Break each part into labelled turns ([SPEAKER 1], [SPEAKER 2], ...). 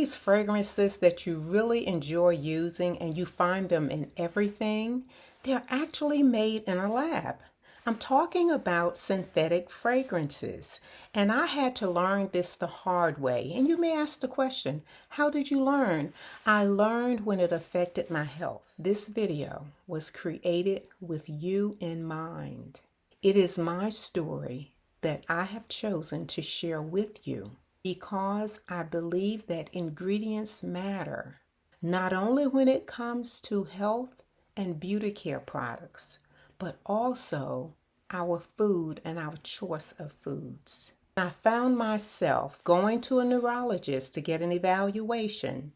[SPEAKER 1] these fragrances that you really enjoy using and you find them in everything, they're actually made in a lab. I'm talking about synthetic fragrances, and I had to learn this the hard way. And you may ask the question, how did you learn? I learned when it affected my health. This video was created with you in mind. It is my story that I have chosen to share with you because I believe that ingredients matter, not only when it comes to health and beauty care products, but also our food and our choice of foods. I found myself going to a neurologist to get an evaluation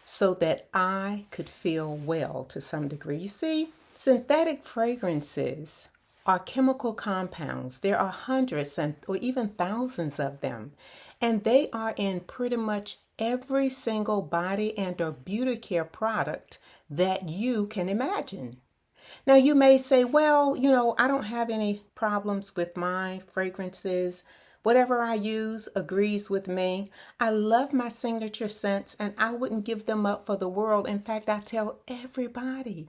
[SPEAKER 1] so that I could feel well to some degree. You see, synthetic fragrances are chemical compounds. There are hundreds or even thousands of them, and they are in pretty much every single body and or beauty care product that you can imagine. Now, you may say, well, I don't have any problems with my fragrances. Whatever I use agrees with me. I love my signature scents and I wouldn't give them up for the world. In fact, I tell everybody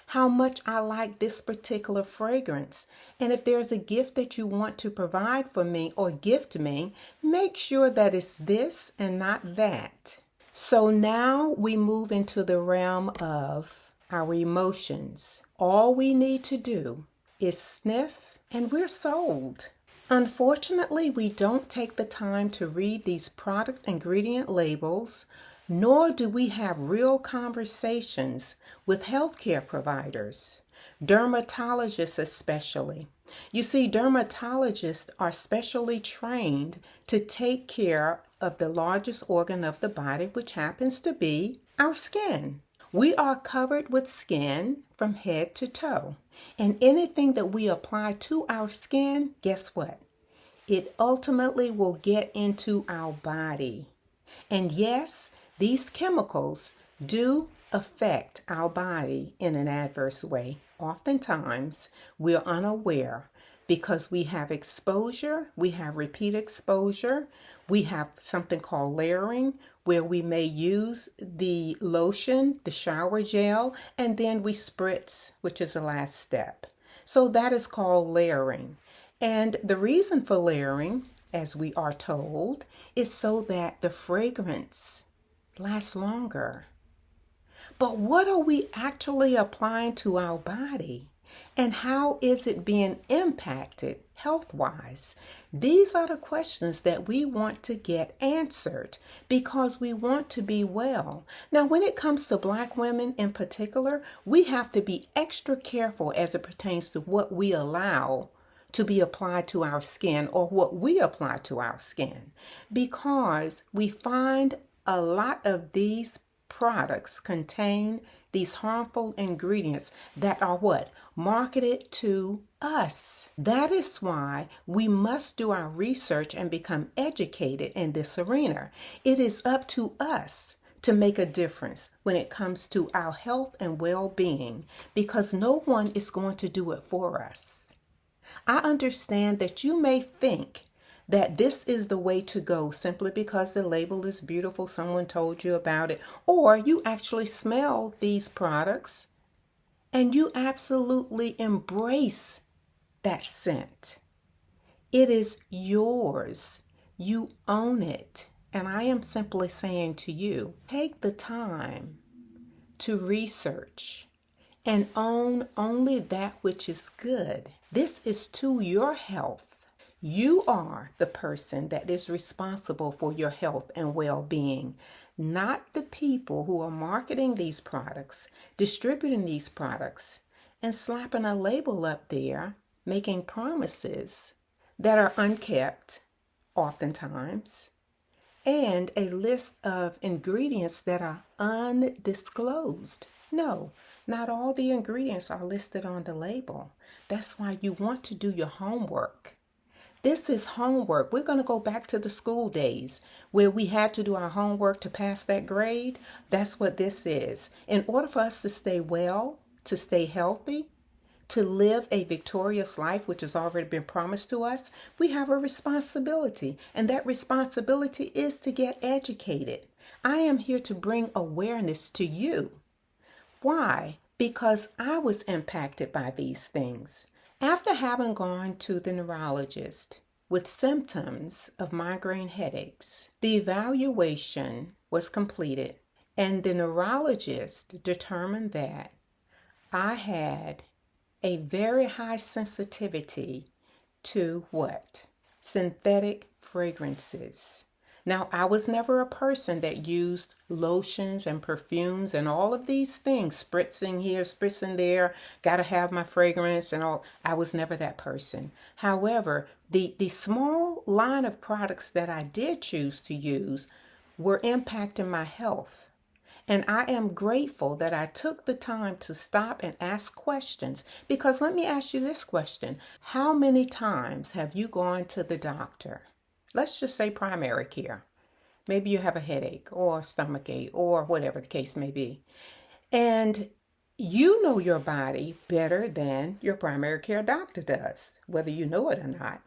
[SPEAKER 1] how much I like this particular fragrance. And if there's a gift that you want to provide for me or gift me, make sure that it's this and not that. So now we move into the realm of our emotions. All we need to do is sniff and we're sold. Unfortunately, we don't take the time to read these product ingredient labels, nor do we have real conversations with healthcare providers, dermatologists especially. You see, dermatologists are specially trained to take care of the largest organ of the body, which happens to be our skin. We are covered with skin from head to toe. And anything that we apply to our skin, guess what? It ultimately will get into our body. And yes, these chemicals do affect our body in an adverse way. Oftentimes, we're unaware because we have exposure, we have repeat exposure, we have something called layering, where we may use the lotion, the shower gel, and then we spritz, which is the last step. So that is called layering. And the reason for layering, as we are told, is so that the fragrance lasts longer. But what are we actually applying to our body? And how is it being impacted health-wise? These are the questions that we want to get answered because we want to be well. Now, when it comes to Black women in particular, we have to be extra careful as it pertains to what we allow to be applied to our skin or what we apply to our skin, because we find a lot of these products contain these harmful ingredients that are what? Marketed to us. That is why we must do our research and become educated in this arena. It is up to us to make a difference when it comes to our health and well-being, because no one is going to do it for us. I understand that you may think that this is the way to go simply because the label is beautiful, someone told you about it, or you actually smell these products and you absolutely embrace that scent. It is yours. You own it. And I am simply saying to you, take the time to research and own only that which is good. This is to your health. You are the person that is responsible for your health and well-being, not the people who are marketing these products, distributing these products, and slapping a label up there, making promises that are unkept, oftentimes, and a list of ingredients that are undisclosed. No, not all the ingredients are listed on the label. That's why you want to do your homework. This is homework. We're going to go back to the school days where we had to do our homework to pass that grade. That's what this is. In order for us to stay well, to stay healthy, to live a victorious life, which has already been promised to us, we have a responsibility. And that responsibility is to get educated. I am here to bring awareness to you. Why? Because I was impacted by these things. After having gone to the neurologist with symptoms of migraine headaches, the evaluation was completed, and the neurologist determined that I had a very high sensitivity to what? Synthetic fragrances. Now, I was never a person that used lotions and perfumes and all of these things, spritzing here, spritzing there, gotta have my fragrance and all. I was never that person. However, the small line of products that I did choose to use were impacting my health. And I am grateful that I took the time to stop and ask questions. Because let me ask you this question. How many times have you gone to the doctor? Let's just say primary care. Maybe you have a headache or a stomach ache or whatever the case may be. And you know your body better than your primary care doctor does, whether you know it or not.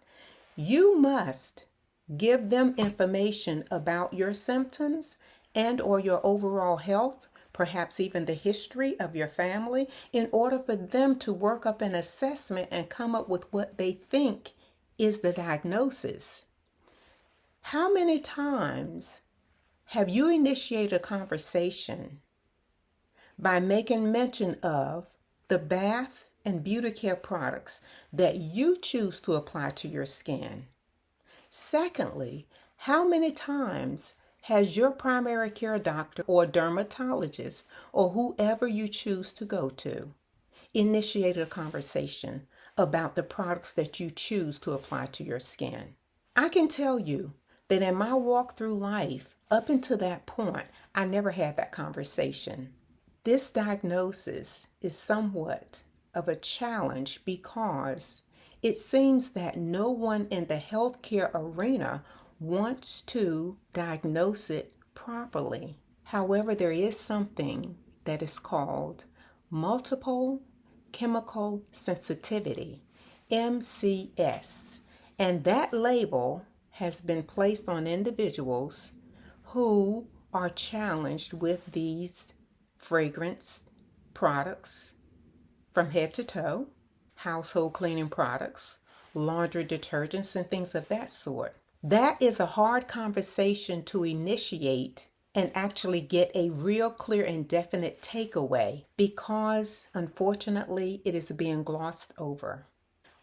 [SPEAKER 1] You must give them information about your symptoms and or your overall health, perhaps even the history of your family, in order for them to work up an assessment and come up with what they think is the diagnosis. How many times have you initiated a conversation by making mention of the bath and beauty care products that you choose to apply to your skin? Secondly, how many times has your primary care doctor or dermatologist or whoever you choose to go to initiated a conversation about the products that you choose to apply to your skin? I can tell you that in my walk through life, up until that point, I never had that conversation. This diagnosis is somewhat of a challenge because it seems that no one in the healthcare arena wants to diagnose it properly. However, there is something that is called multiple chemical sensitivity, MCS, and that label has been placed on individuals who are challenged with these fragrance products from head to toe, household cleaning products, laundry detergents, and things of that sort. That is a hard conversation to initiate and actually get a real clear and definite takeaway because, unfortunately, it is being glossed over.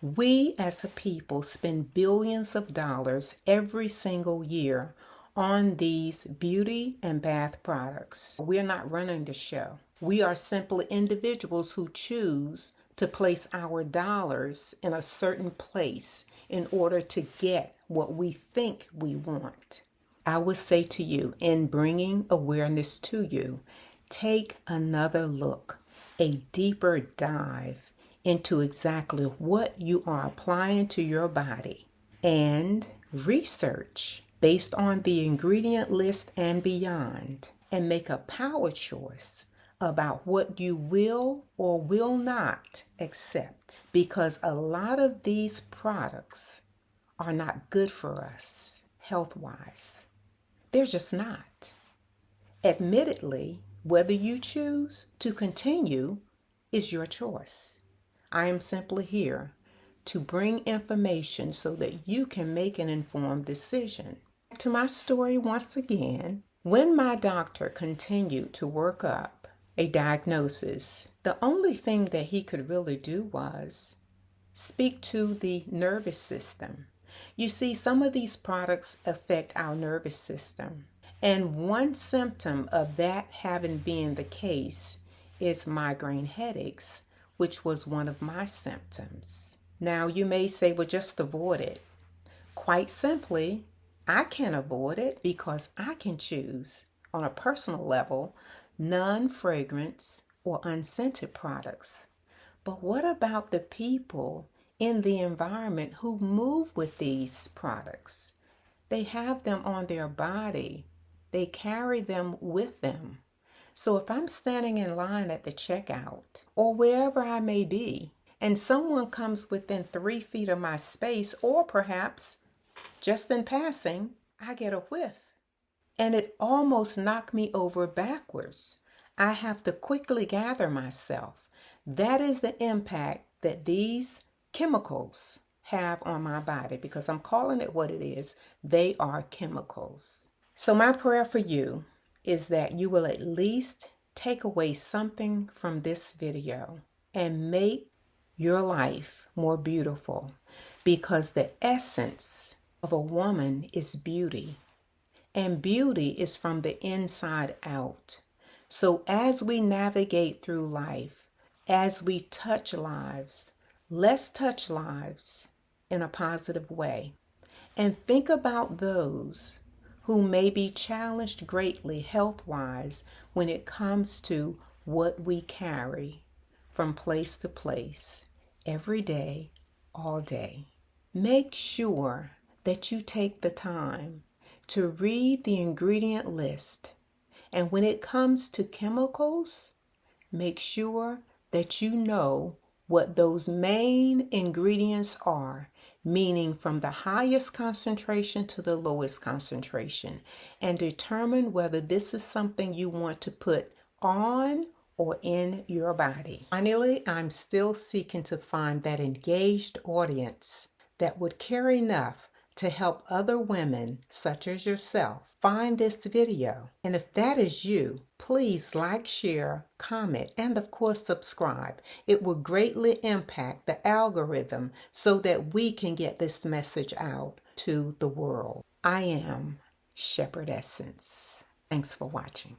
[SPEAKER 1] We as a people spend billions of dollars every single year on these beauty and bath products. We're not running the show. We are simply individuals who choose to place our dollars in a certain place in order to get what we think we want. I would say to you, in bringing awareness to you, take another look, a deeper dive into exactly what you are applying to your body, and research based on the ingredient list and beyond, and make a power choice about what you will or will not accept, because a lot of these products are not good for us health-wise. They're just not. Admittedly, whether you choose to continue is your choice. I am simply here to bring information so that you can make an informed decision. To my story once again, when my doctor continued to work up a diagnosis, the only thing that he could really do was speak to the nervous system. You see, some of these products affect our nervous system. And one symptom of that having been the case is migraine headaches, which was one of my symptoms. Now, you may say, well, just avoid it. Quite simply, I can avoid it because I can choose, on a personal level, non-fragrance or unscented products. But what about the people in the environment who move with these products? They have them on their body. They carry them with them. So if I'm standing in line at the checkout or wherever I may be, and someone comes within 3 feet of my space, or perhaps just in passing, I get a whiff, and it almost knocked me over backwards. I have to quickly gather myself. That is the impact that these chemicals have on my body, because I'm calling it what it is. They are chemicals. So my prayer for you is that you will at least take away something from this video and make your life more beautiful, because the essence of a woman is beauty, and beauty is from the inside out. So as we navigate through life, as we touch lives, let's touch lives in a positive way, and think about those who may be challenged greatly health-wise when it comes to what we carry from place to place, every day, all day. Make sure that you take the time to read the ingredient list. And when it comes to chemicals, make sure that you know what those main ingredients are, meaning from the highest concentration to the lowest concentration, and determine whether this is something you want to put on or in your body. Finally, I'm still seeking to find that engaged audience that would care enough to help other women such as yourself find this video. And if that is you, please like, share, comment, and of course subscribe. It will greatly impact the algorithm so that we can get this message out to the world. I am Shepherd Essence. Thanks for watching.